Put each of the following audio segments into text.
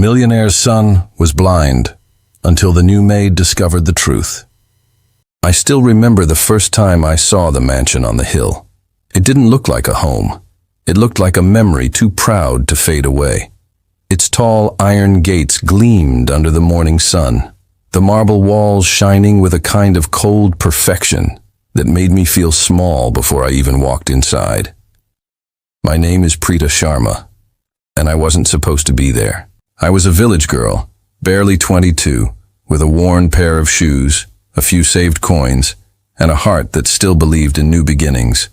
millionaire's son was blind until the new maid discovered the truth. I still remember the first time I saw the mansion on the hill. It didn't look like a home. It looked like a memory too proud to fade away. Its tall iron gates gleamed under the morning sun, the marble walls shining with a kind of cold perfection that made me feel small before I even walked inside. My name is Preeta Sharma, and I wasn't supposed to be there. I was a village girl, barely 22, with a worn pair of shoes, a few saved coins, and a heart that still believed in new beginnings.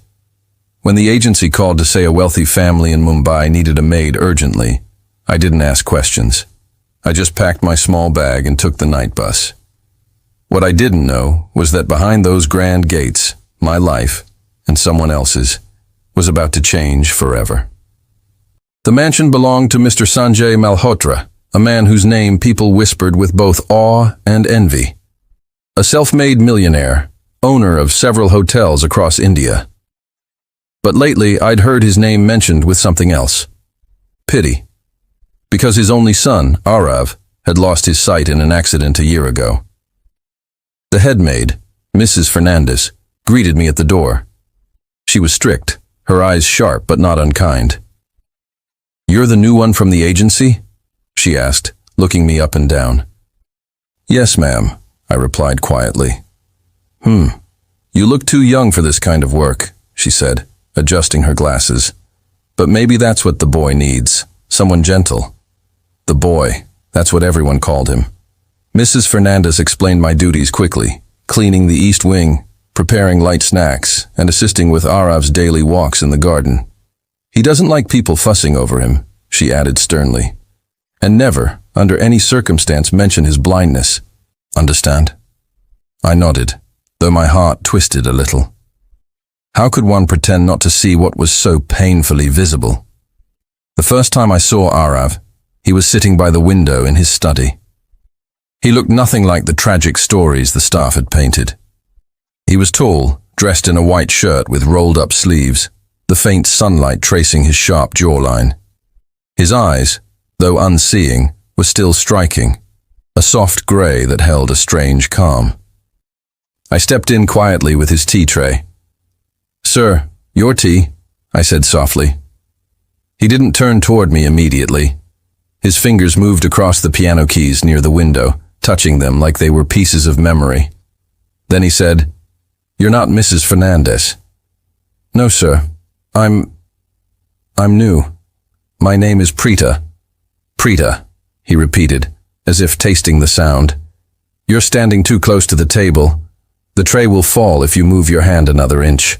When the agency called to say a wealthy family in Mumbai needed a maid urgently, I didn't ask questions. I just packed my small bag and took the night bus. What I didn't know was that behind those grand gates, my life, and someone else's, was about to change forever. The mansion belonged to Mr. Sanjay Malhotra, a man whose name people whispered with both awe and envy. A self-made millionaire, owner of several hotels across India. But lately I'd heard his name mentioned with something else. Pity. Because his only son, Arav, had lost his sight in an accident a year ago. The head maid, Mrs. Fernandez, greeted me at the door. She was strict, her eyes sharp but not unkind. "You're the new one from the agency?" she asked, looking me up and down. "Yes, ma'am," I replied quietly. You look too young for this kind of work," she said, adjusting her glasses. "But maybe that's what the boy needs, someone gentle." The boy, that's what everyone called him. Mrs. Fernandez explained my duties quickly, cleaning the east wing, preparing light snacks, and assisting with Arav's daily walks in the garden. "He doesn't like people fussing over him," she added sternly. "And never, under any circumstance, mention his blindness. Understand?" I nodded, though my heart twisted a little. How could one pretend not to see what was so painfully visible? The first time I saw Arav, he was sitting by the window in his study. He looked nothing like the tragic stories the staff had painted. He was tall, dressed in a white shirt with rolled-up sleeves, the faint sunlight tracing his sharp jawline. His eyes, though unseeing, were still striking, a soft grey that held a strange calm. I stepped in quietly with his tea tray. "Sir, your tea," I said softly. He didn't turn toward me immediately. His fingers moved across the piano keys near the window, touching them like they were pieces of memory. Then he said, "You're not Mrs. Fernandez." "No, sir. I'm new. My name is Preeta." "Preeta," he repeated, as if tasting the sound. "You're standing too close to the table. The tray will fall if you move your hand another inch."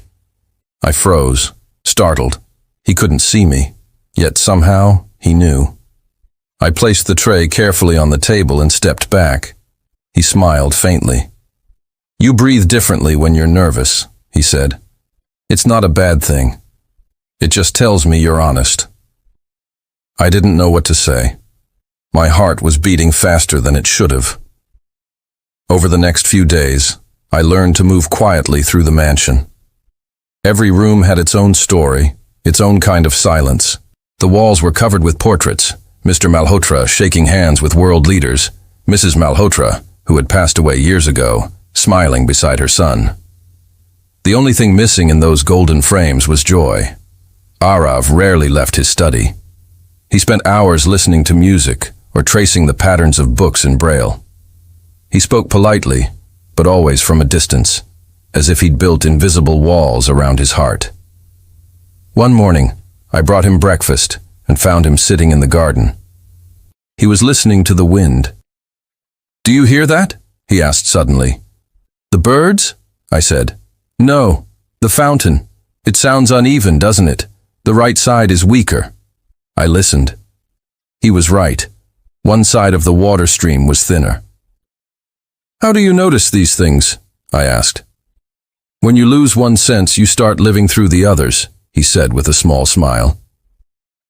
I froze, startled. He couldn't see me, yet somehow he knew. I placed the tray carefully on the table and stepped back. He smiled faintly. "You breathe differently when you're nervous," he said. "It's not a bad thing. It just tells me you're honest." I didn't know what to say. My heart was beating faster than it should have. Over the next few days, I learned to move quietly through the mansion. Every room had its own story, its own kind of silence. The walls were covered with portraits, Mr. Malhotra shaking hands with world leaders, Mrs. Malhotra, who had passed away years ago, smiling beside her son. The only thing missing in those golden frames was joy. Arav rarely left his study. He spent hours listening to music or tracing the patterns of books in Braille. He spoke politely, but always from a distance, as if he'd built invisible walls around his heart. One morning, I brought him breakfast and found him sitting in the garden. He was listening to the wind. "Do you hear that?" he asked suddenly. "The birds?" I said. "No, the fountain. It sounds uneven, doesn't it? The right side is weaker." I listened. He was right. One side of the water stream was thinner. "How do you notice these things?" I asked. "When you lose one sense, you start living through the others," he said with a small smile.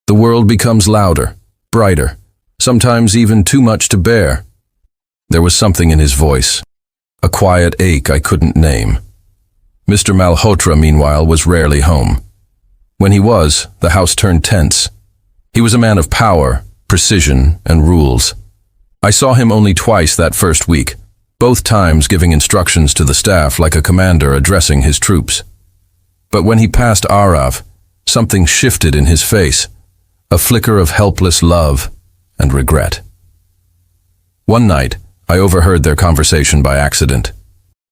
"The world becomes louder, brighter, sometimes even too much to bear." There was something in his voice, a quiet ache I couldn't name. Mr. Malhotra, meanwhile, was rarely home. When he was, the house turned tense. He was a man of power, precision, and rules. I saw him only twice that first week, both times giving instructions to the staff like a commander addressing his troops. But when he passed Arav, something shifted in his face, a flicker of helpless love and regret. One night, I overheard their conversation by accident.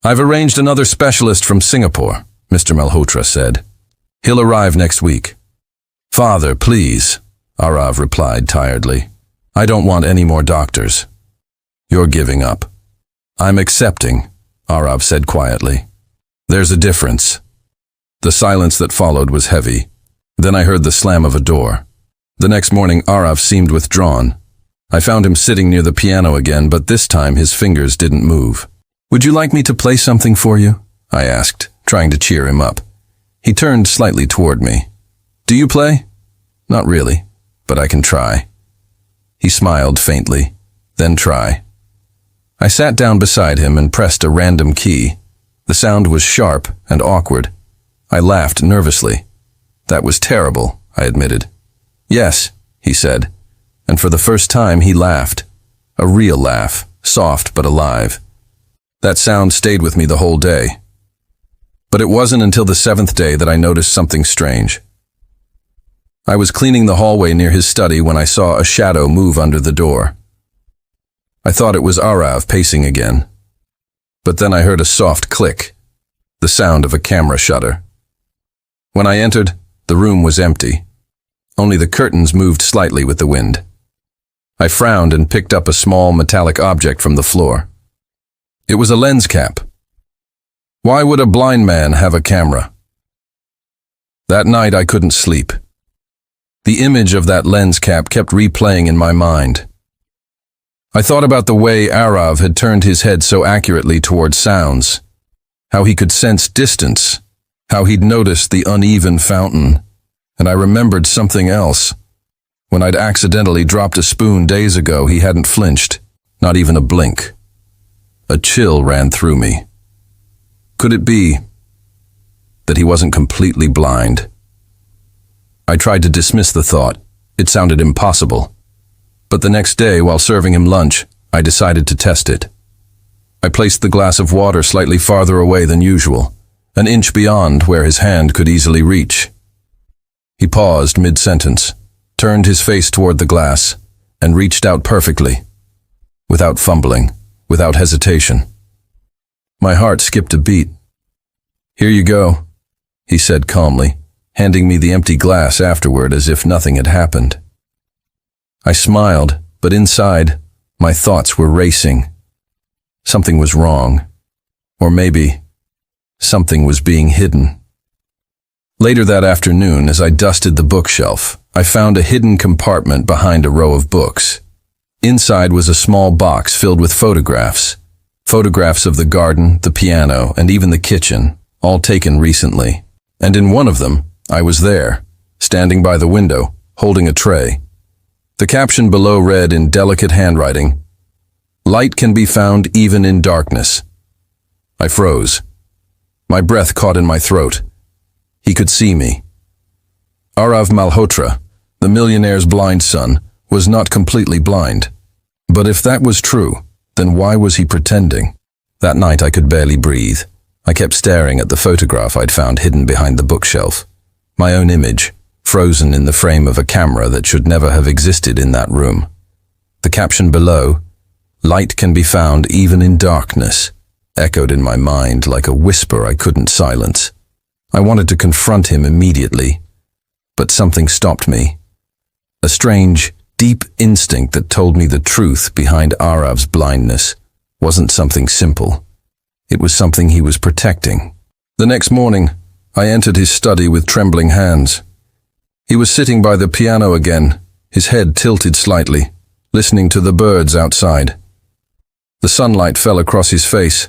"I've arranged another specialist from Singapore," Mr. Malhotra said. "He'll arrive next week." "Father, please," Arav replied tiredly. "I don't want any more doctors." "You're giving up." "I'm accepting," Arav said quietly. "There's a difference." The silence that followed was heavy. Then I heard the slam of a door. The next morning, Arav seemed withdrawn. I found him sitting near the piano again, but this time his fingers didn't move. "Would you like me to play something for you?" I asked, trying to cheer him up. He turned slightly toward me. "Do you play?" "Not really, but I can try." He smiled faintly. "Then try." I sat down beside him and pressed a random key. The sound was sharp and awkward. I laughed nervously. "That was terrible," I admitted. "Yes," he said, and for the first time he laughed. A real laugh, soft but alive. That sound stayed with me the whole day. But it wasn't until the 7th day that I noticed something strange. I was cleaning the hallway near his study when I saw a shadow move under the door. I thought it was Arav pacing again. But then I heard a soft click, the sound of a camera shutter. When I entered, the room was empty. Only the curtains moved slightly with the wind. I frowned and picked up a small metallic object from the floor. It was a lens cap. Why would a blind man have a camera? That night I couldn't sleep. The image of that lens cap kept replaying in my mind. I thought about the way Arav had turned his head so accurately toward sounds, how he could sense distance, how he'd noticed the uneven fountain, and I remembered something else. When I'd accidentally dropped a spoon days ago, he hadn't flinched, not even a blink. A chill ran through me. Could it be that he wasn't completely blind? I tried to dismiss the thought. It sounded impossible. But the next day, while serving him lunch, I decided to test it. I placed the glass of water slightly farther away than usual, an inch beyond where his hand could easily reach. He paused mid-sentence, turned his face toward the glass, and reached out perfectly, without fumbling, without hesitation. My heart skipped a beat. "Here you go," he said calmly, handing me the empty glass afterward as if nothing had happened. I smiled, but inside, my thoughts were racing. Something was wrong. Or maybe, something was being hidden. Later that afternoon, as I dusted the bookshelf, I found a hidden compartment behind a row of books. Inside was a small box filled with photographs. Photographs of the garden, the piano, and even the kitchen, all taken recently. And in one of them, I was there, standing by the window, holding a tray. The caption below read in delicate handwriting, "Light can be found even in darkness." I froze. My breath caught in my throat. He could see me. Arav Malhotra, the millionaire's blind son, was not completely blind. But if that was true, then why was he pretending? That night I could barely breathe. I kept staring at the photograph I'd found hidden behind the bookshelf. My own image, frozen in the frame of a camera that should never have existed in that room. The caption below, "Light can be found even in darkness," echoed in my mind like a whisper I couldn't silence. I wanted to confront him immediately, but something stopped me. A strange, deep instinct that told me the truth behind Arav's blindness wasn't something simple. It was something he was protecting. The next morning, I entered his study with trembling hands. He was sitting by the piano again, his head tilted slightly, listening to the birds outside. The sunlight fell across his face,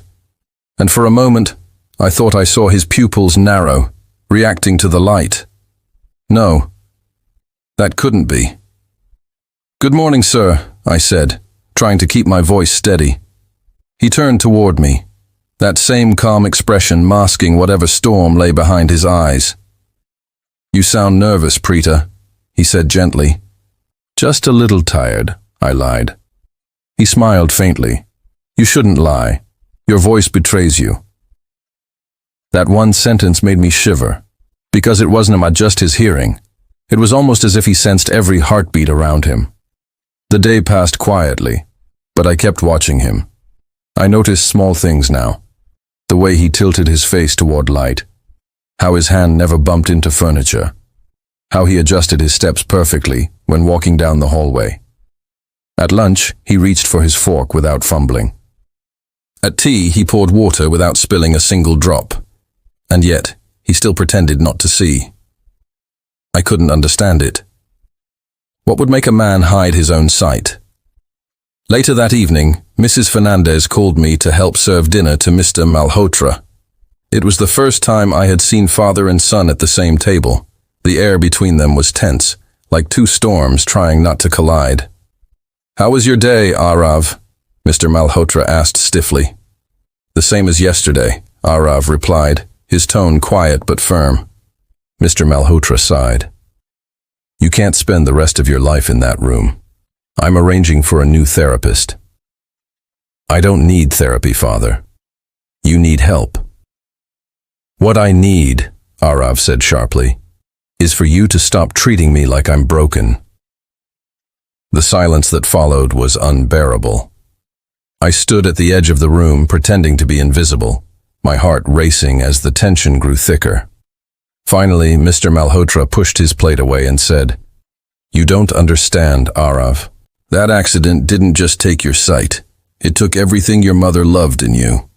and for a moment, I thought I saw his pupils narrow, reacting to the light. No, that couldn't be. "Good morning, sir," I said, trying to keep my voice steady. He turned toward me, that same calm expression masking whatever storm lay behind his eyes. "You sound nervous, Preeta," he said gently. Just a little tired, I lied. He smiled faintly. You shouldn't lie. Your voice betrays you. That one sentence made me shiver, because it wasn't just his hearing. It was almost as if he sensed every heartbeat around him. The day passed quietly, but I kept watching him. I noticed small things now. The way he tilted his face toward light. How his hand never bumped into furniture. How he adjusted his steps perfectly when walking down the hallway. At lunch, he reached for his fork without fumbling. At tea, he poured water without spilling a single drop. And yet, he still pretended not to see. I couldn't understand it. What would make a man hide his own sight? Later that evening, Mrs. Fernandez called me to help serve dinner to Mr. Malhotra. It was the first time I had seen father and son at the same table. The air between them was tense, like two storms trying not to collide. "How was your day, Arav?" Mr. Malhotra asked stiffly. "The same as yesterday," Arav replied, his tone quiet but firm. Mr. Malhotra sighed. "You can't spend the rest of your life in that room. I'm arranging for a new therapist." "I don't need therapy, father. You need help." "What I need," Arav said sharply, "is for you to stop treating me like I'm broken." The silence that followed was unbearable. I stood at the edge of the room, pretending to be invisible, my heart racing as the tension grew thicker. Finally, Mr. Malhotra pushed his plate away and said, "You don't understand, Arav. That accident didn't just take your sight. It took everything your mother loved in you."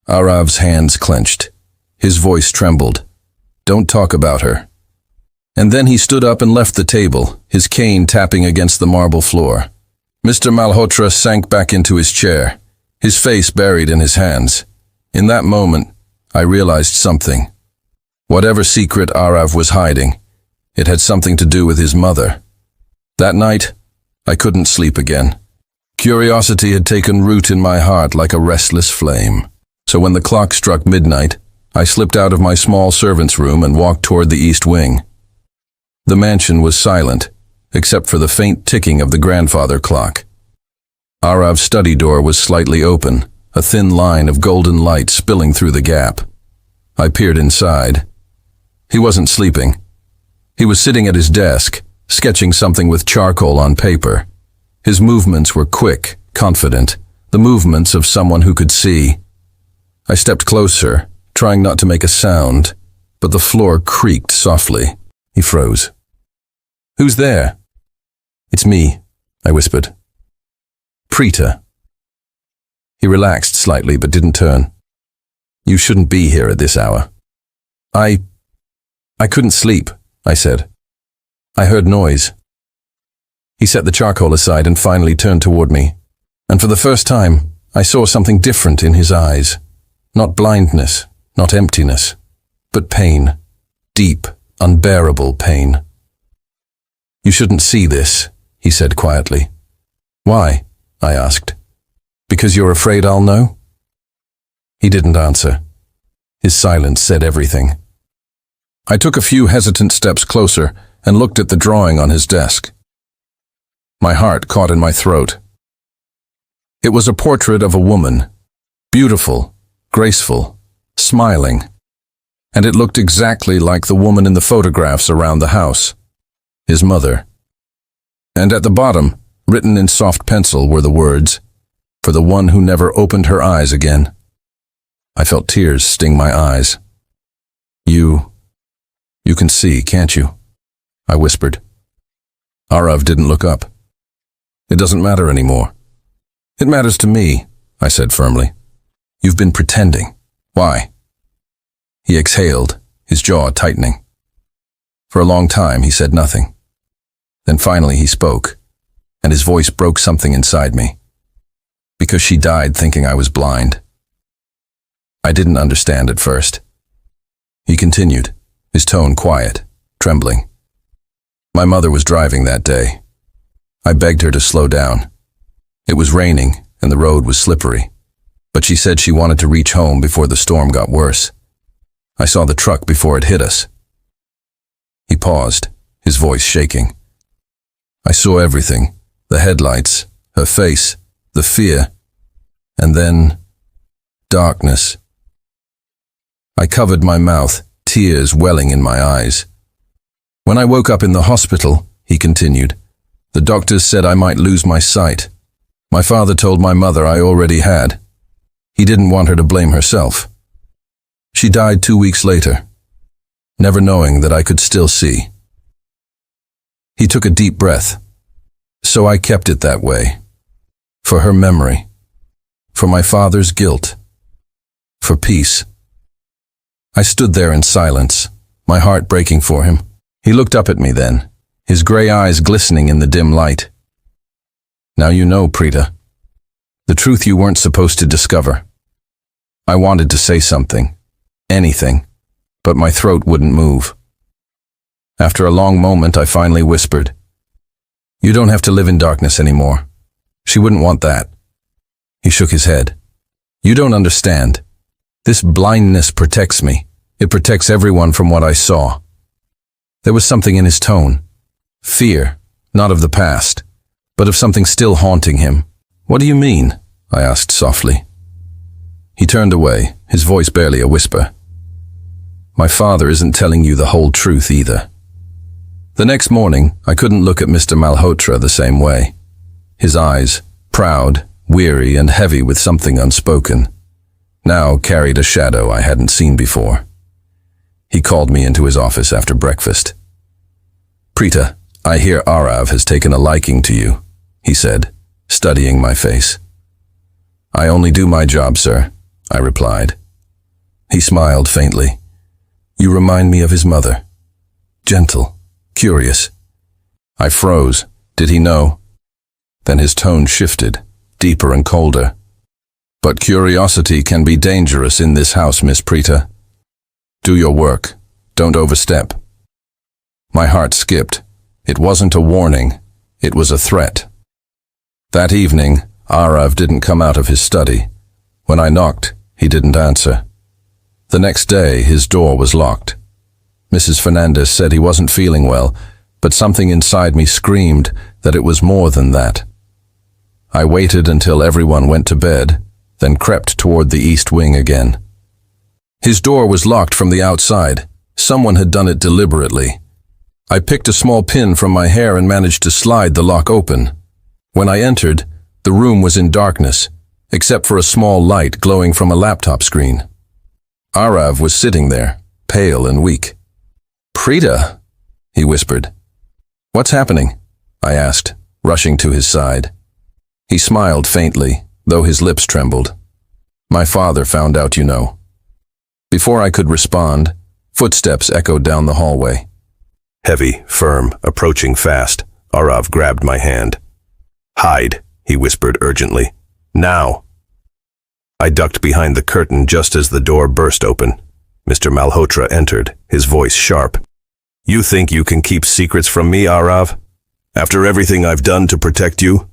Arav's hands clenched. His voice trembled. "Don't talk about her." And then he stood up and left the table, his cane tapping against the marble floor. Mr. Malhotra sank back into his chair, his face buried in his hands. In that moment, I realized something. Whatever secret Arav was hiding, it had something to do with his mother. That night, I couldn't sleep again. Curiosity had taken root in my heart like a restless flame. So when the clock struck midnight, I slipped out of my small servant's room and walked toward the east wing. The mansion was silent, except for the faint ticking of the grandfather clock. Arav's study door was slightly open, a thin line of golden light spilling through the gap. I peered inside. He wasn't sleeping. He was sitting at his desk, sketching something with charcoal on paper. His movements were quick, confident, the movements of someone who could see. I stepped closer, trying not to make a sound, but the floor creaked softly. He froze. "Who's there?" "It's me," I whispered. "Preeta." He relaxed slightly but didn't turn. "You shouldn't be here at this hour." I couldn't sleep," I said. "I heard noise." He set the charcoal aside and finally turned toward me. And for the first time, I saw something different in his eyes. Not blindness, not emptiness, but pain. Deep, unbearable pain. "You shouldn't see this," he said quietly. "Why?" I asked. "Because you're afraid I'll know?" He didn't answer. His silence said everything. I took a few hesitant steps closer and looked at the drawing on his desk. My heart caught in my throat. It was a portrait of a woman, beautiful, graceful, smiling, and it looked exactly like the woman in the photographs around the house, his mother. And at the bottom, written in soft pencil, were the words, "For the one who never opened her eyes again." I felt tears sting my eyes. You can see, can't you?" I whispered. Arav didn't look up. "It doesn't matter anymore." "It matters to me," I said firmly. "You've been pretending. Why?" He exhaled, his jaw tightening. For a long time, he said nothing. Then finally he spoke, and his voice broke something inside me. "Because she died thinking I was blind." I didn't understand at first. He continued, his tone quiet, trembling. "My mother was driving that day. I begged her to slow down. It was raining, and the road was slippery. But she said she wanted to reach home before the storm got worse. I saw the truck before it hit us." He paused, his voice shaking. I saw everything, the headlights, her face, the fear, and then darkness. I covered my mouth, tears welling in my eyes. When I woke up in the hospital, he continued, the doctors said I might lose my sight. My father told my mother I already had. He didn't want her to blame herself. She died 2 weeks later, never knowing that I could still see. He took a deep breath. So I kept it that way. For her memory. For my father's guilt. For peace. I stood there in silence, my heart breaking for him. He looked up at me then, his gray eyes glistening in the dim light. Now you know, Preeta. The truth you weren't supposed to discover. I wanted to say something. Anything. But my throat wouldn't move. After a long moment, I finally whispered, you don't have to live in darkness anymore. She wouldn't want that. He shook his head. You don't understand. This blindness protects me. It protects everyone from what I saw. There was something in his tone. Fear, not of the past, but of something still haunting him. What do you mean? I asked softly. He turned away, his voice barely a whisper. My father isn't telling you the whole truth either. The next morning, I couldn't look at Mr. Malhotra the same way. His eyes, proud, weary, and heavy with something unspoken, now carried a shadow I hadn't seen before. He called me into his office after breakfast. Preeta, I hear Arav has taken a liking to you, he said, studying my face. I only do my job, sir, I replied. He smiled faintly. You remind me of his mother. Gentle, curious. I froze. Did he know? Then his tone shifted, deeper and colder. But curiosity can be dangerous in this house, Miss Preeta. Do your work. Don't overstep. My heart skipped. It wasn't a warning. It was a threat. That evening, Arav didn't come out of his study. When I knocked, he didn't answer. The next day, his door was locked. Mrs. Fernandez said he wasn't feeling well, but something inside me screamed that it was more than that. I waited until everyone went to bed, then crept toward the east wing again. His door was locked from the outside. Someone had done it deliberately. I picked a small pin from my hair and managed to slide the lock open. When I entered, the room was in darkness, except for a small light glowing from a laptop screen. Arav was sitting there, pale and weak. Preeta, he whispered. What's happening? I asked, rushing to his side. He smiled faintly, though his lips trembled. My father found out, you know. Before I could respond, footsteps echoed down the hallway. Heavy, firm, approaching fast, Arav grabbed my hand. Hide, he whispered urgently. Now! I ducked behind the curtain just as the door burst open. Mr. Malhotra entered, his voice sharp. You think you can keep secrets from me, Arav? After everything I've done to protect you?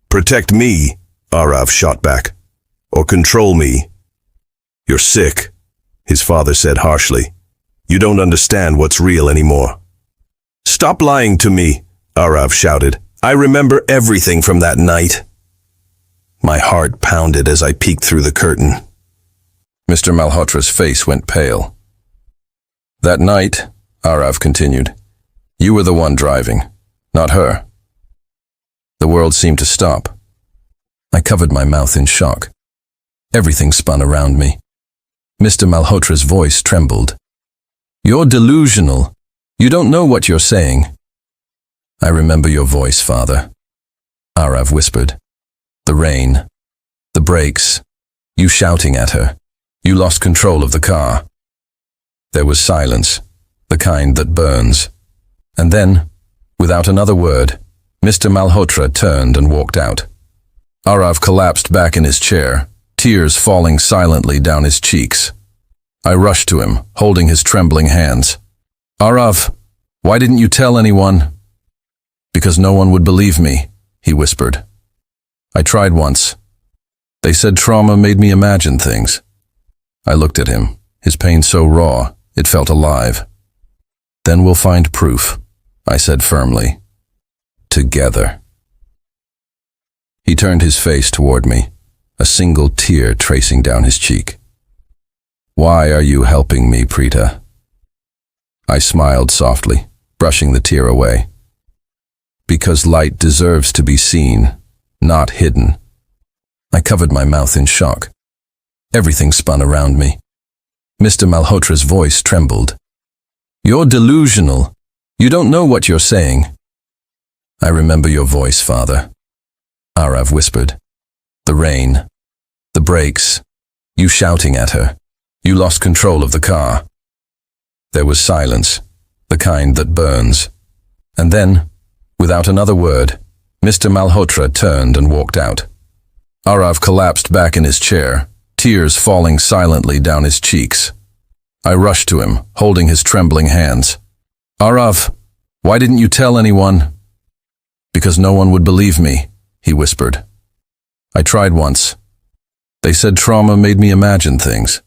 Protect me, Arav shot back. Or control me. You're sick, his father said harshly. You don't understand what's real anymore. Stop lying to me, Arav shouted. I remember everything from that night. My heart pounded as I peeked through the curtain. Mr. Malhotra's face went pale. That night, Arav continued, you were the one driving, not her. The world seemed to stop. I covered my mouth in shock. Everything spun around me. Mr. Malhotra's voice trembled. You're delusional. You don't know what you're saying. I remember your voice, Father, Arav whispered. The rain, the brakes, you shouting at her. You lost control of the car. There was silence, the kind that burns. And then, without another word, Mr. Malhotra turned and walked out. Arav collapsed back in his chair, tears falling silently down his cheeks. I rushed to him, holding his trembling hands. Arav, why didn't you tell anyone? Because no one would believe me, he whispered. I tried once. They said trauma made me imagine things. I looked at him, his pain so raw, it felt alive. Then we'll find proof, I said firmly. Together. He turned his face toward me, a single tear tracing down his cheek. Why are you helping me, Preeta? I smiled softly, brushing the tear away. Because light deserves to be seen, not hidden. I covered my mouth in shock. Everything spun around me. Mr. Malhotra's voice trembled. You're delusional. You don't know what you're saying. I remember your voice, Father. Arav whispered. The rain. The brakes. You shouting at her. You lost control of the car. There was silence, the kind that burns. And then, without another word, Mr. Malhotra turned and walked out. Arav collapsed back in his chair, tears falling silently down his cheeks. I rushed to him, holding his trembling hands. Arav, why didn't you tell anyone? Because no one would believe me, he whispered. I tried once. They said trauma made me imagine things.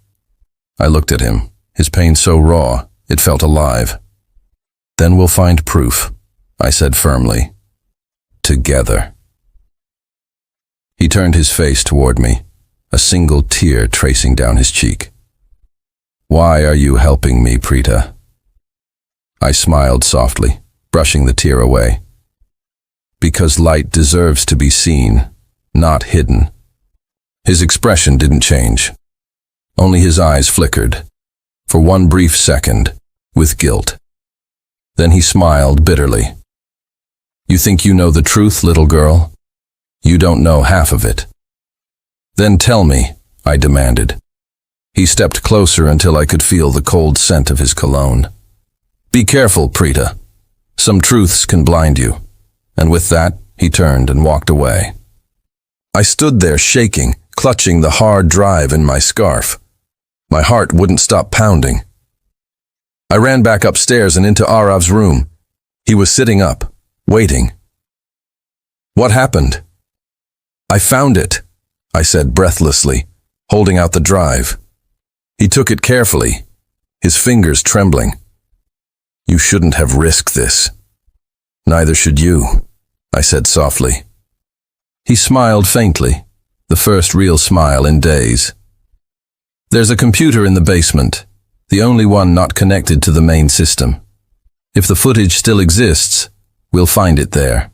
I looked at him, his pain so raw, it felt alive. Then we'll find proof, I said firmly. Together. He turned his face toward me, a single tear tracing down his cheek. Why are you helping me, Preeta? I smiled softly, brushing the tear away. Because light deserves to be seen, not hidden. His expression didn't change. Only his eyes flickered, for one brief second, with guilt. Then he smiled bitterly. You think you know the truth, little girl? You don't know half of it. Then tell me, I demanded. He stepped closer until I could feel the cold scent of his cologne. Be careful, Preeta. Some truths can blind you. And with that, he turned and walked away. I stood there shaking, clutching the hard drive in my scarf. My heart wouldn't stop pounding. I ran back upstairs and into Arav's room. He was sitting up, waiting. What happened? I found it, I said breathlessly, holding out the drive. He took it carefully, his fingers trembling. You shouldn't have risked this. Neither should you, I said softly. He smiled faintly, the first real smile in days. There's a computer in the basement, the only one not connected to the main system. If the footage still exists, we'll find it there.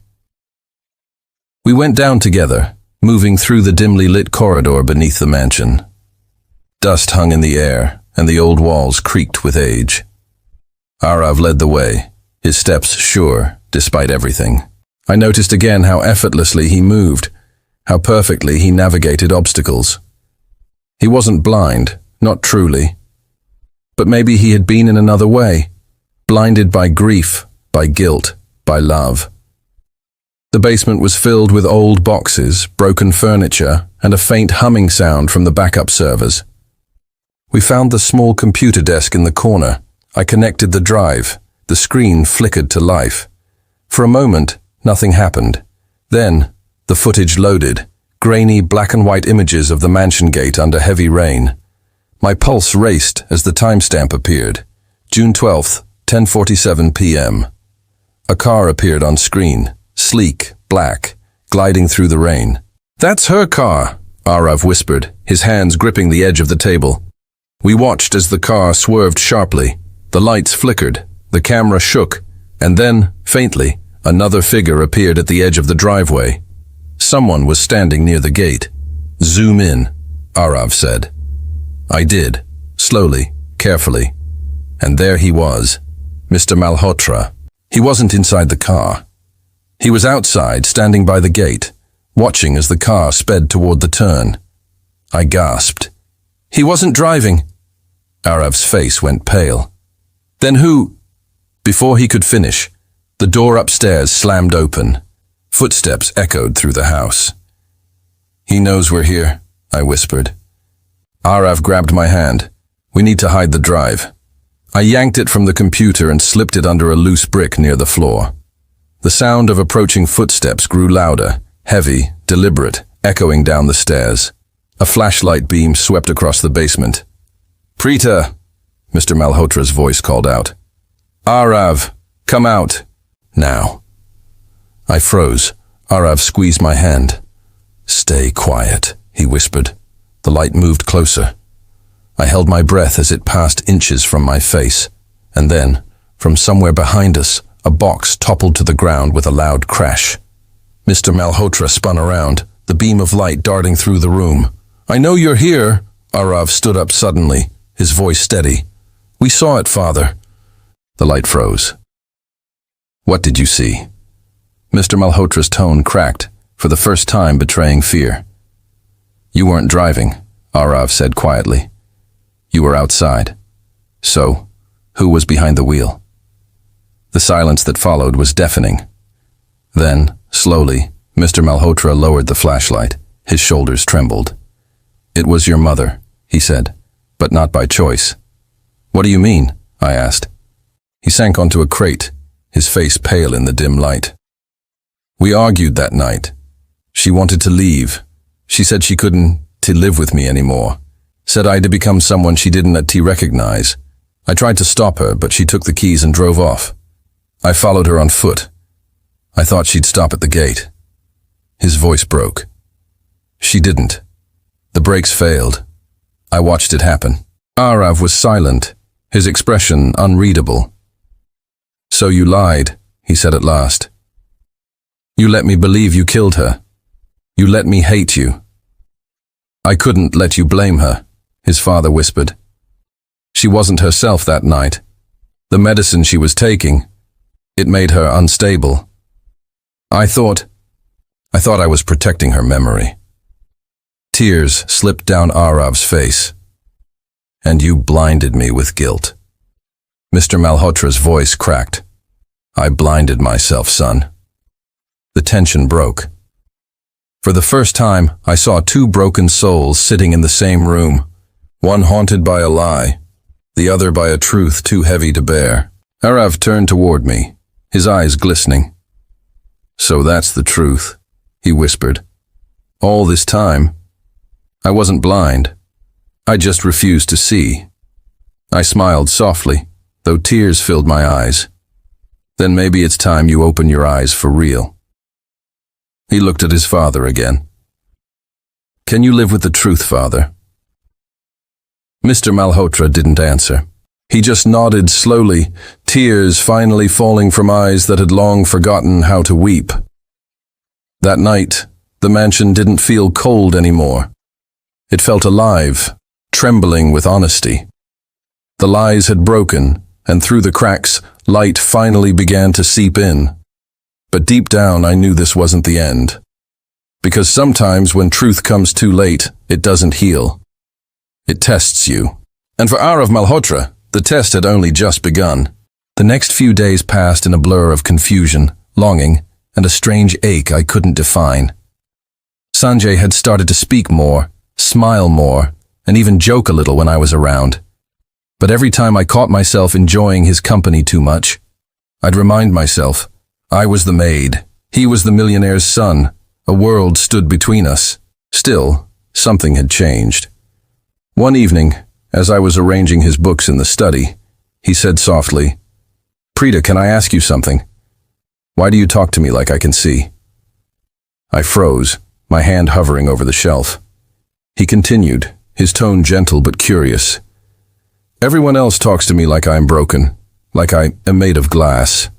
We went down together, moving through the dimly lit corridor beneath the mansion. Dust hung in the air, and the old walls creaked with age. Arav led the way, his steps sure, despite everything. I noticed again how effortlessly he moved, how perfectly he navigated obstacles. He wasn't blind, not truly. But maybe he had been in another way, blinded by grief, by guilt, by love. The basement was filled with old boxes, broken furniture, and a faint humming sound from the backup servers. We found the small computer desk in the corner. I connected the drive. The screen flickered to life. For a moment, nothing happened. Then, the footage loaded, grainy black and white images of the mansion gate under heavy rain. My pulse raced as the timestamp appeared. June 12th, 10:47 p.m. A car appeared on screen, sleek, black, gliding through the rain. That's her car, Arav whispered, his hands gripping the edge of the table. We watched as the car swerved sharply. The lights flickered, the camera shook, and then, faintly, another figure appeared at the edge of the driveway. Someone was standing near the gate. Zoom in, Arav said. I did, slowly, carefully. And there he was, Mr. Malhotra. He wasn't inside the car. He was outside, standing by the gate, watching as the car sped toward the turn. I gasped. He wasn't driving. Arav's face went pale. Then who? Before he could finish, the door upstairs slammed open. Footsteps echoed through the house. He knows we're here, I whispered. Arav grabbed my hand. We need to hide the drive. I yanked it from the computer and slipped it under a loose brick near the floor. The sound of approaching footsteps grew louder, heavy, deliberate, echoing down the stairs. A flashlight beam swept across the basement. Preeta, Mr. Malhotra's voice called out. Arav, come out, now. I froze. Arav squeezed my hand. "Stay quiet," he whispered. The light moved closer. I held my breath as it passed inches from my face, and then, from somewhere behind us, a box toppled to the ground with a loud crash. Mr. Malhotra spun around, the beam of light darting through the room. "I know you're here." Arav stood up suddenly, his voice steady. "We saw it, Father." The light froze. "What did you see?" Mr. Malhotra's tone cracked, for the first time betraying fear. "You weren't driving," Arav said quietly. "You were outside. So, who was behind the wheel?" The silence that followed was deafening. Then, slowly, Mr. Malhotra lowered the flashlight. His shoulders trembled. "It was your mother," he said, "but not by choice." "What do you mean?" I asked. He sank onto a crate, his face pale in the dim light. "We argued that night. She wanted to leave. She said she couldn't live with me anymore. Said I had to become someone she didn't recognize. I tried to stop her, but she took the keys and drove off. I followed her on foot. I thought she'd stop at the gate." His voice broke. "She didn't. The brakes failed. I watched it happen." Arav was silent, his expression unreadable. "So you lied," he said at last. "You let me believe you killed her. You let me hate you." "I couldn't let you blame her," his father whispered. "She wasn't herself that night. The medicine she was taking, it made her unstable. I thought I was protecting her memory." Tears slipped down Arav's face. "And you blinded me with guilt." Mr. Malhotra's voice cracked. "I blinded myself, son." The tension broke. For the first time, I saw two broken souls sitting in the same room, one haunted by a lie, the other by a truth too heavy to bear. Arav turned toward me, his eyes glistening. "So that's the truth," he whispered. "All this time, I wasn't blind. I just refused to see." I smiled softly, though tears filled my eyes. "Then maybe it's time you open your eyes for real." He looked at his father again. "Can you live with the truth, Father?" Mr. Malhotra didn't answer. He just nodded slowly, tears finally falling from eyes that had long forgotten how to weep. That night, the mansion didn't feel cold anymore. It felt alive, trembling with honesty. The lies had broken, and through the cracks, light finally began to seep in. But deep down, I knew this wasn't the end. Because sometimes when truth comes too late, it doesn't heal. It tests you. And for Arav Malhotra, the test had only just begun. The next few days passed in a blur of confusion, longing, and a strange ache I couldn't define. Sanjay had started to speak more, smile more, and even joke a little when I was around. But every time I caught myself enjoying his company too much, I'd remind myself, I was the maid, he was the millionaire's son, a world stood between us. Still, something had changed. One evening, as I was arranging his books in the study, he said softly, "Preeta, can I ask you something? Why do you talk to me like I can see?" I froze, my hand hovering over the shelf. He continued, his tone gentle but curious. "Everyone else talks to me like I'm broken, like I am made of glass.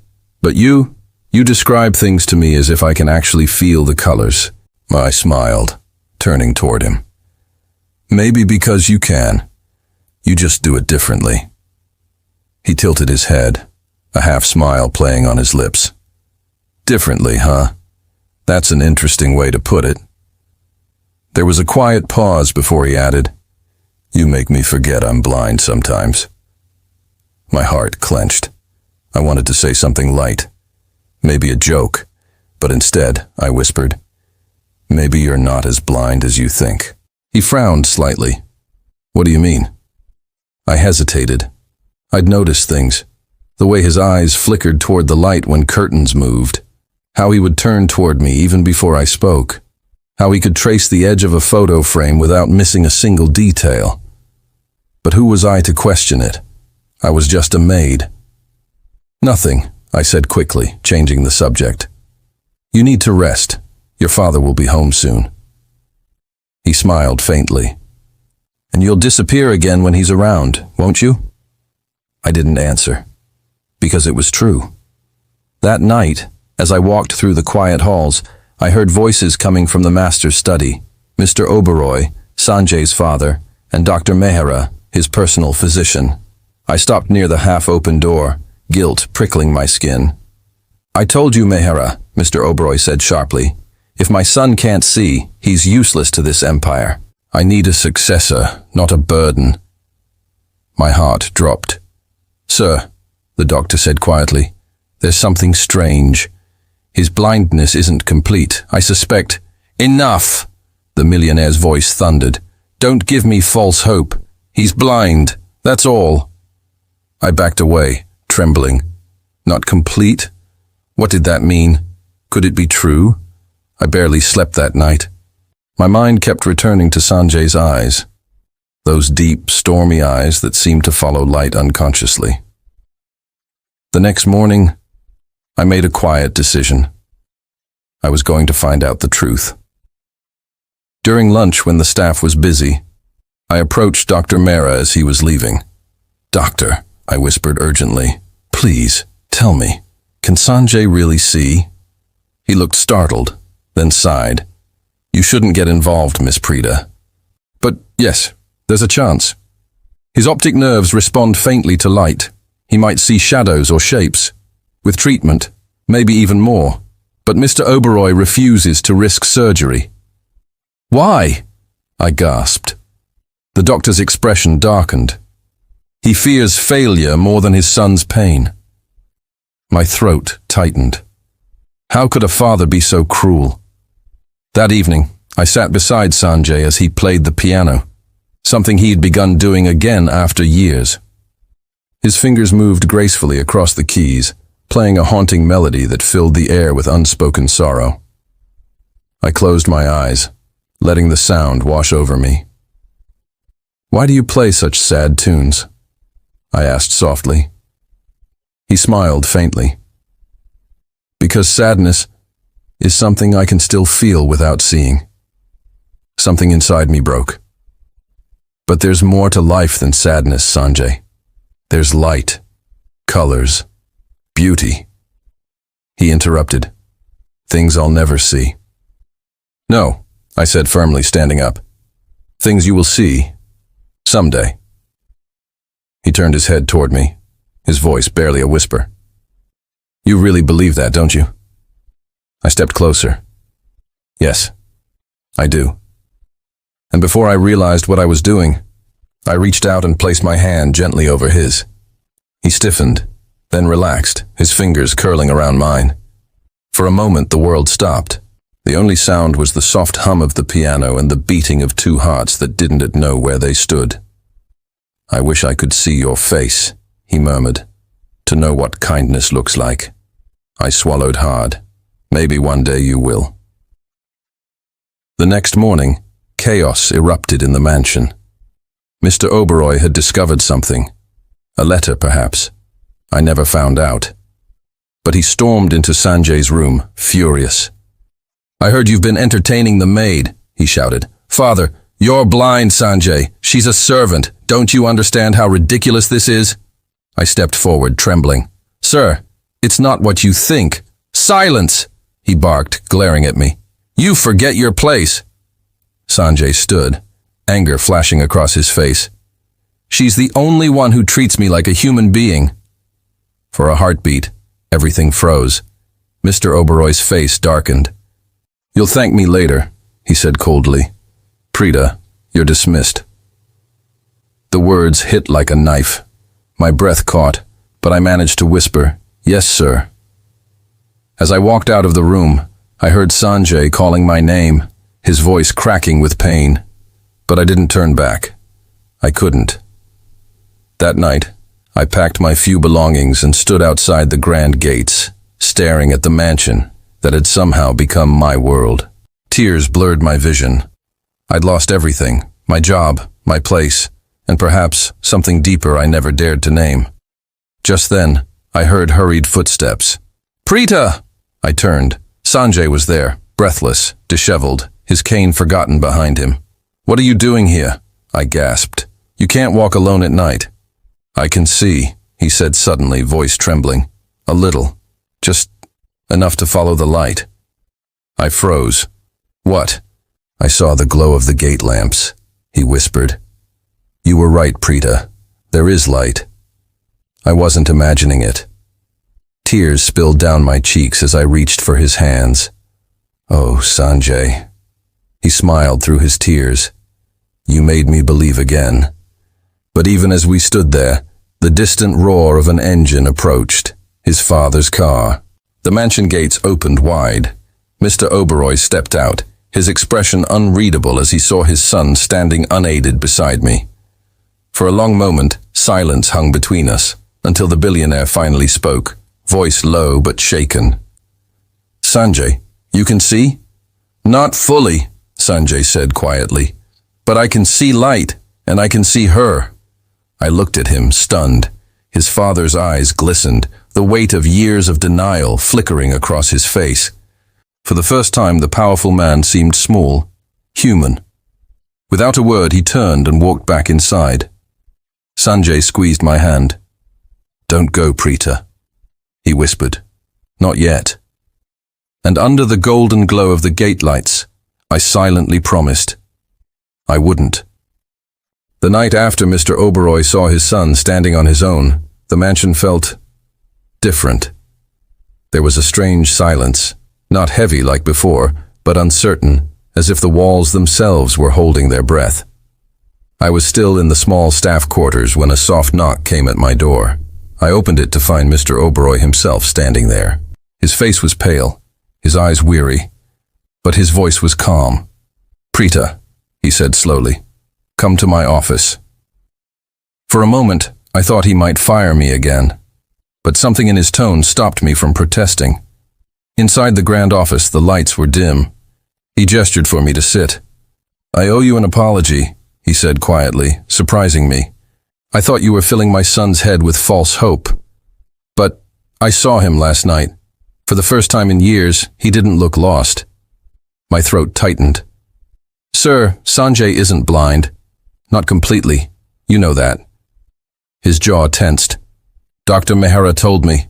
But you describe things to me as if I can actually feel the colors." I smiled, turning toward him. "Maybe because you can. You just do it differently." He tilted his head, a half smile playing on his lips. "Differently, huh? That's an interesting way to put it." There was a quiet pause before he added, "You make me forget I'm blind sometimes." My heart clenched. I wanted to say something light, maybe a joke, but instead I whispered, "Maybe you're not as blind as you think." He frowned slightly. "What do you mean?" I hesitated. I'd noticed things, the way his eyes flickered toward the light when curtains moved, how he would turn toward me even before I spoke, how he could trace the edge of a photo frame without missing a single detail. But who was I to question it? I was just a maid. "Nothing," I said quickly, changing the subject. You need to rest. Your father will be home soon. He smiled faintly. And you'll disappear again when he's around, won't you? I didn't answer, because it was true. That night, as I walked through the quiet halls, I heard voices coming from the master's study, Mr. Oberoi, Sanjay's father, and Dr. Mehra, his personal physician. I stopped near the half-open door, guilt prickling my skin. I told you, Mehra, Mr. Oberoi said sharply. If my son can't see, he's useless to this empire. I need a successor, not a burden. My heart dropped. Sir, the doctor said quietly, there's something strange. His blindness isn't complete, I suspect. Enough! The millionaire's voice thundered. Don't give me false hope. He's blind, that's all. I backed away, trembling. Not complete? What did that mean? Could it be true? I barely slept that night. My mind kept returning to Sanjay's eyes, those deep, stormy eyes that seemed to follow light unconsciously. The next morning, I made a quiet decision. I was going to find out the truth. During lunch, when the staff was busy, I approached Dr. Mehra as he was leaving. Doctor, I whispered urgently, please, tell me, can Sanjay really see? He looked startled, then sighed. You shouldn't get involved, Miss Preeta. But yes, there's a chance. His optic nerves respond faintly to light. He might see shadows or shapes. With treatment, maybe even more. But Mr. Oberoi refuses to risk surgery. Why? I gasped. The doctor's expression darkened. He fears failure more than his son's pain. My throat tightened. How could a father be so cruel? That evening, I sat beside Sanjay as he played the piano, something he had begun doing again after years. His fingers moved gracefully across the keys, playing a haunting melody that filled the air with unspoken sorrow. I closed my eyes, letting the sound wash over me. Why do you play such sad tunes? I asked softly. He smiled faintly. Because sadness is something I can still feel without seeing. Something inside me broke. But there's more to life than sadness, Sanjay. There's light, colors, beauty. He interrupted. Things I'll never see. No, I said firmly, standing up. Things you will see. Someday. He turned his head toward me, his voice barely a whisper. You really believe that, don't you? I stepped closer. Yes, I do. And before I realized what I was doing, I reached out and placed my hand gently over his. He stiffened, then relaxed, his fingers curling around mine. For a moment, the world stopped. The only sound was the soft hum of the piano and the beating of two hearts that didn't know where they stood. I wish I could see your face, he murmured, to know what kindness looks like. I swallowed hard. Maybe one day you will. The next morning, chaos erupted in the mansion. Mr. Oberoi had discovered something. A letter, perhaps. I never found out. But he stormed into Sanjay's room, furious. I heard you've been entertaining the maid, he shouted. Father, you're blind, Sanjay. She's a servant. Don't you understand how ridiculous this is? I stepped forward, trembling. Sir, it's not what you think. Silence! He barked, glaring at me. You forget your place. Sanjay stood, anger flashing across his face. She's the only one who treats me like a human being. For a heartbeat, everything froze. Mr. Oberoi's face darkened. You'll thank me later, he said coldly. Preeta, you're dismissed. The words hit like a knife. My breath caught, but I managed to whisper, yes, sir. As I walked out of the room, I heard Sanjay calling my name, his voice cracking with pain. But I didn't turn back. I couldn't. That night, I packed my few belongings and stood outside the grand gates, staring at the mansion that had somehow become my world. Tears blurred my vision. I'd lost everything, my job, my place, and perhaps something deeper I never dared to name. Just then, I heard hurried footsteps. Preeta! I turned. Sanjay was there, breathless, disheveled, his cane forgotten behind him. "What are you doing here?" I gasped. "You can't walk alone at night." "I can see," he said suddenly, voice trembling. "A little. Just enough to follow the light." I froze. "What?" "I saw the glow of the gate lamps," he whispered. "You were right, Preeta. There is light." I wasn't imagining it. Tears spilled down my cheeks as I reached for his hands. "Oh, Sanjay." He smiled through his tears. "You made me believe again." But even as we stood there, the distant roar of an engine approached, his father's car. The mansion gates opened wide. Mr. Oberoi stepped out, his expression unreadable as he saw his son standing unaided beside me. For a long moment, silence hung between us, until the billionaire finally spoke, voice low but shaken. "Sanjay, you can see?" "Not fully," Sanjay said quietly. "But I can see light, and I can see her." I looked at him, stunned. His father's eyes glistened, the weight of years of denial flickering across his face. For the first time, the powerful man seemed small, human. Without a word, he turned and walked back inside. Sanjay squeezed my hand. "Don't go, Preeta," he whispered. "Not yet." And under the golden glow of the gate lights, I silently promised I wouldn't. The night after Mr. Oberoi saw his son standing on his own, the mansion felt different. There was a strange silence, not heavy like before, but uncertain, as if the walls themselves were holding their breath. I was still in the small staff quarters when a soft knock came at my door. I opened it to find Mr. Oberoi himself standing there. His face was pale, his eyes weary, but his voice was calm. "Preeta," he said slowly, "come to my office." For a moment, I thought he might fire me again, but something in his tone stopped me from protesting. Inside the grand office, the lights were dim. He gestured for me to sit. "I owe you an apology," he said quietly, surprising me. "I thought you were filling my son's head with false hope. But I saw him last night. For the first time in years, he didn't look lost." My throat tightened. "Sir, Sanjay isn't blind. Not completely. You know that." His jaw tensed. "Dr. Mehra told me.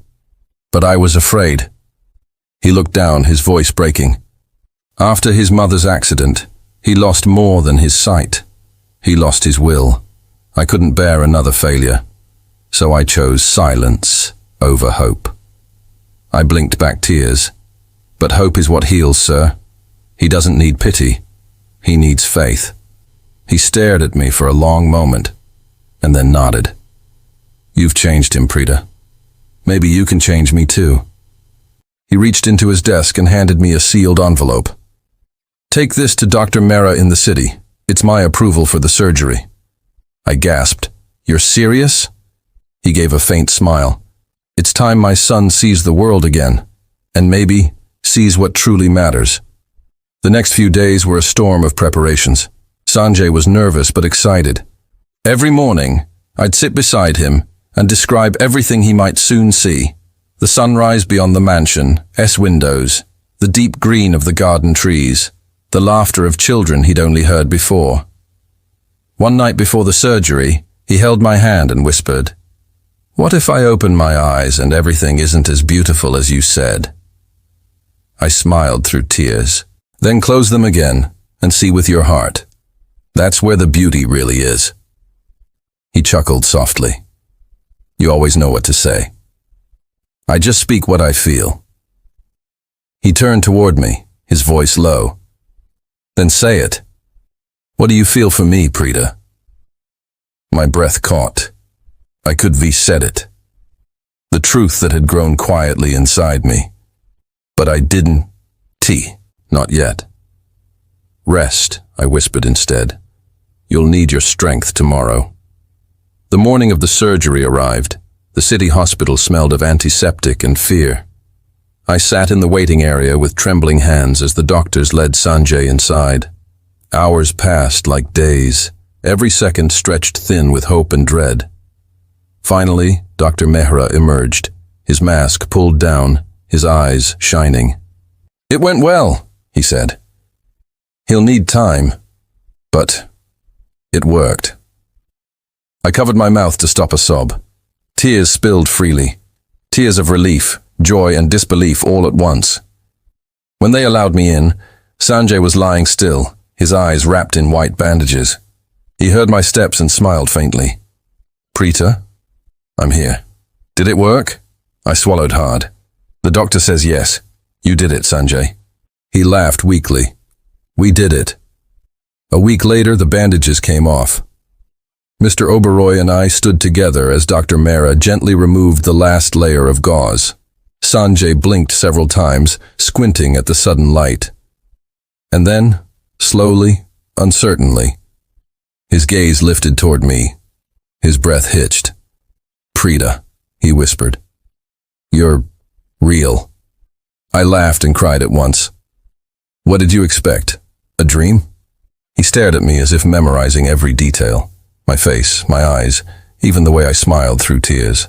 But I was afraid." He looked down, his voice breaking. "After his mother's accident, he lost more than his sight. He lost his will. I couldn't bear another failure. So I chose silence over hope." I blinked back tears. "But hope is what heals, sir. He doesn't need pity. He needs faith." He stared at me for a long moment, and then nodded. "You've changed him, Preeta. Maybe you can change me too." He reached into his desk and handed me a sealed envelope. "Take this to Dr. Mehra in the city. It's my approval for the surgery." I gasped. "You're serious?" He gave a faint smile. "It's time my son sees the world again, and maybe sees what truly matters." The next few days were a storm of preparations. Sanjay was nervous but excited. Every morning, I'd sit beside him and describe everything he might soon see. The sunrise beyond the mansion's windows, the deep green of the garden trees, the laughter of children he'd only heard before. One night before the surgery, he held my hand and whispered, "What if I open my eyes and everything isn't as beautiful as you said?" I smiled through tears. "Then close them again and see with your heart. That's where the beauty really is." He chuckled softly. "You always know what to say." "I just speak what I feel." He turned toward me, his voice low. "Then say it. What do you feel for me, Preeta?" My breath caught. I could have said it. The truth that had grown quietly inside me. But I didn't. Not yet. "Rest," I whispered instead. "You'll need your strength tomorrow." The morning of the surgery arrived. The city hospital smelled of antiseptic and fear. I sat in the waiting area with trembling hands as the doctors led Sanjay inside. Hours passed like days, every second stretched thin with hope and dread. Finally, Dr. Mehra emerged, his mask pulled down, his eyes shining. "It went well," he said. "He'll need time, but it worked." I covered my mouth to stop a sob. Tears spilled freely. Tears of relief, joy, and disbelief all at once. When they allowed me in, Sanjay was lying still, his eyes wrapped in white bandages. He heard my steps and smiled faintly. "Preeta, I'm here." "Did it work?" I swallowed hard. "The doctor says yes. You did it, Sanjay." He laughed weakly. "We did it." A week later, the bandages came off. Mr. Oberoi and I stood together as Dr. Mehra gently removed the last layer of gauze. Sanjay blinked several times, squinting at the sudden light. And then, slowly, uncertainly, his gaze lifted toward me. His breath hitched. "Preeta," he whispered. "You're real." I laughed and cried at once. "What did you expect? A dream?" He stared at me as if memorizing every detail. My face, my eyes, even the way I smiled through tears.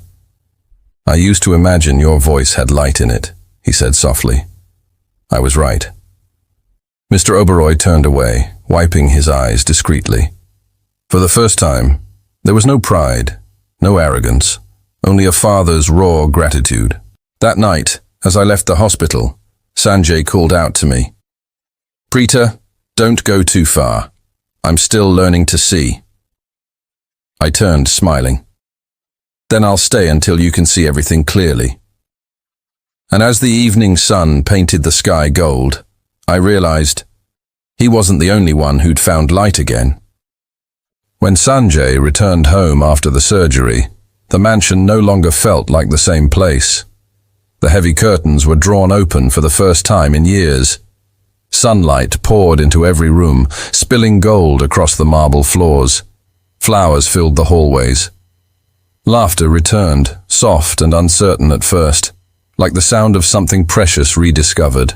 "I used to imagine your voice had light in it," he said softly. I was right. Mr. Oberoi turned away, wiping his eyes discreetly. For the first time, there was no pride, no arrogance, only a father's raw gratitude. That night, as I left the hospital, Sanjay called out to me. "Preeta, don't go too far. I'm still learning to see." I turned, smiling. "Then I'll stay until you can see everything clearly." And as the evening sun painted the sky gold, I realized he wasn't the only one who'd found light again. When Sanjay returned home after the surgery, the mansion no longer felt like the same place. The heavy curtains were drawn open for the first time in years. Sunlight poured into every room, spilling gold across the marble floors. Flowers filled the hallways. Laughter returned, soft and uncertain at first, like the sound of something precious rediscovered.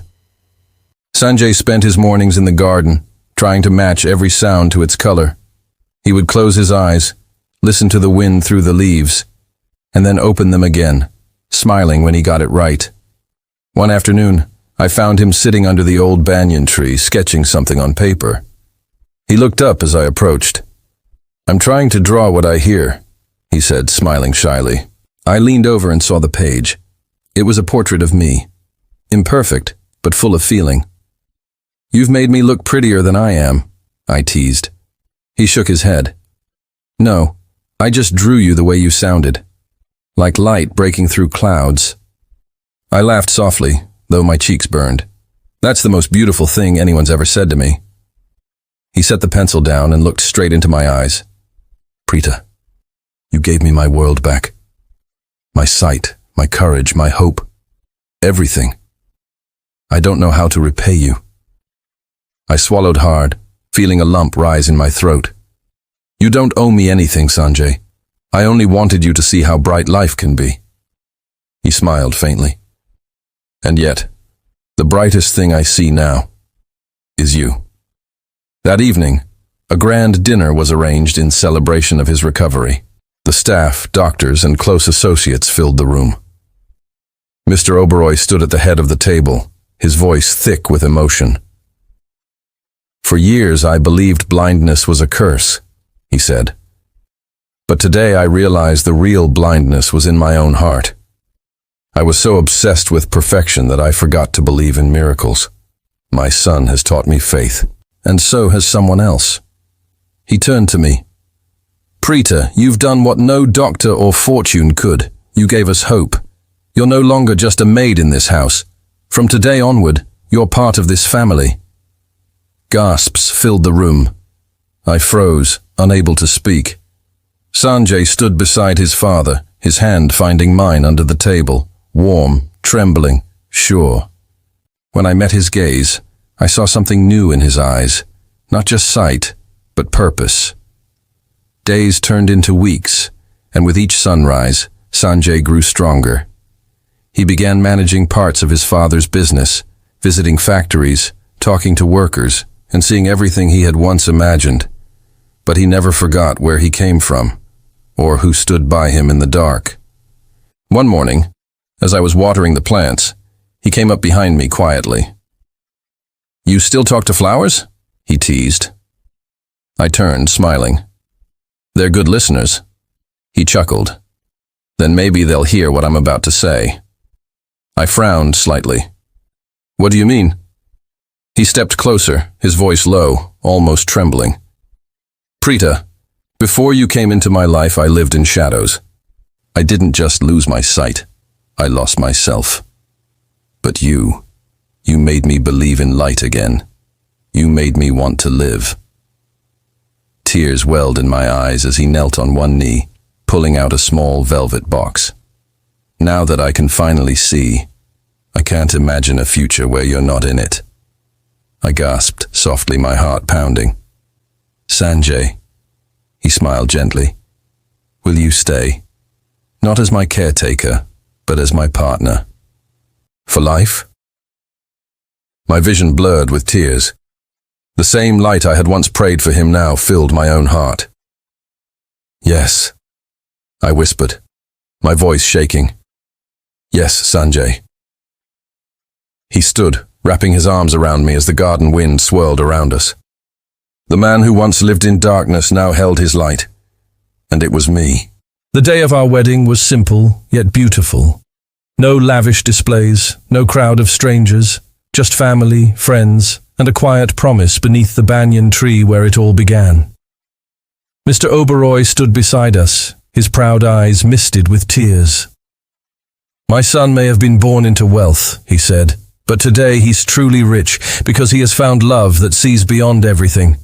Sanjay spent his mornings in the garden, trying to match every sound to its color. He would close his eyes, listen to the wind through the leaves, and then open them again, smiling when he got it right. One afternoon, I found him sitting under the old banyan tree, sketching something on paper. He looked up as I approached. "I'm trying to draw what I hear," he said, smiling shyly. I leaned over and saw the page. It was a portrait of me. Imperfect, but full of feeling. "You've made me look prettier than I am," I teased. He shook his head. "No, I just drew you the way you sounded. Like light breaking through clouds." I laughed softly, though my cheeks burned. "That's the most beautiful thing anyone's ever said to me." He set the pencil down and looked straight into my eyes. "Preeta, you gave me my world back. My sight, my courage, my hope. Everything. I don't know how to repay you." I swallowed hard, feeling a lump rise in my throat. "You don't owe me anything, Sanjay. I only wanted you to see how bright life can be." He smiled faintly. "And yet, the brightest thing I see now is you." That evening, a grand dinner was arranged in celebration of his recovery. The staff, doctors, and close associates filled the room. Mr. Oberoi stood at the head of the table, his voice thick with emotion. "For years I believed blindness was a curse," he said. "But today I realized the real blindness was in my own heart. I was so obsessed with perfection that I forgot to believe in miracles. My son has taught me faith, and so has someone else." He turned to me. "Preeta, you've done what no doctor or fortune could. You gave us hope. You're no longer just a maid in this house. From today onward, you're part of this family." Gasps filled the room. I froze, unable to speak. Sanjay stood beside his father, his hand finding mine under the table, warm, trembling, sure. When I met his gaze, I saw something new in his eyes, not just sight, but purpose. Days turned into weeks, and with each sunrise, Sanjay grew stronger. He began managing parts of his father's business, visiting factories, talking to workers, and seeing everything he had once imagined. But he never forgot where he came from, or who stood by him in the dark. One morning, as I was watering the plants, he came up behind me quietly. You still talk to flowers? He teased. I turned, smiling. They're good listeners. He chuckled. Then maybe they'll hear what I'm about to say. I frowned slightly. What do you mean? He stepped closer, his voice low, almost trembling. Preeta, before you came into my life, I lived in shadows. I didn't just lose my sight. I lost myself. But you made me believe in light again. You made me want to live. Tears welled in my eyes as he knelt on one knee, pulling out a small velvet box. Now that I can finally see, I can't imagine a future where you're not in it. I gasped, softly, my heart pounding. Sanjay, he smiled gently. Will you stay? Not as my caretaker, but as my partner. For life? My vision blurred with tears. The same light I had once prayed for him now filled my own heart. Yes, I whispered, my voice shaking. Yes, Sanjay. He stood, wrapping his arms around me as the garden wind swirled around us. The man who once lived in darkness now held his light, and it was me. The day of our wedding was simple, yet beautiful. No lavish displays, no crowd of strangers, just family, friends, and a quiet promise beneath the banyan tree where it all began. Mr. Oberoi stood beside us, his proud eyes misted with tears. My son may have been born into wealth, he said, but today he's truly rich because he has found love that sees beyond everything.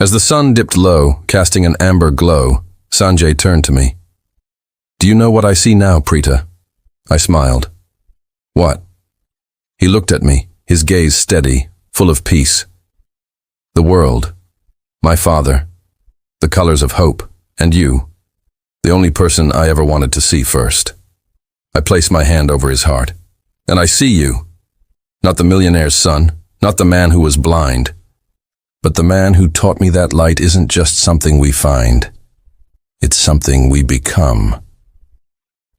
As the sun dipped low, casting an amber glow, Sanjay turned to me. Do you know what I see now, Preeta? I smiled. What? He looked at me, his gaze steady, full of peace. The world, my father, the colors of hope, and you, the only person I ever wanted to see first. I placed my hand over his heart. And I see you. Not the millionaire's son, not the man who was blind, but the man who taught me that light isn't just something we find. It's something we become.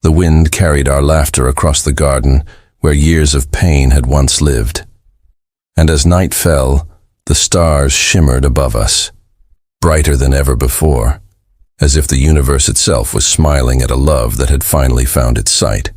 The wind carried our laughter across the garden where years of pain had once lived. And as night fell, the stars shimmered above us, brighter than ever before, as if the universe itself was smiling at a love that had finally found its sight.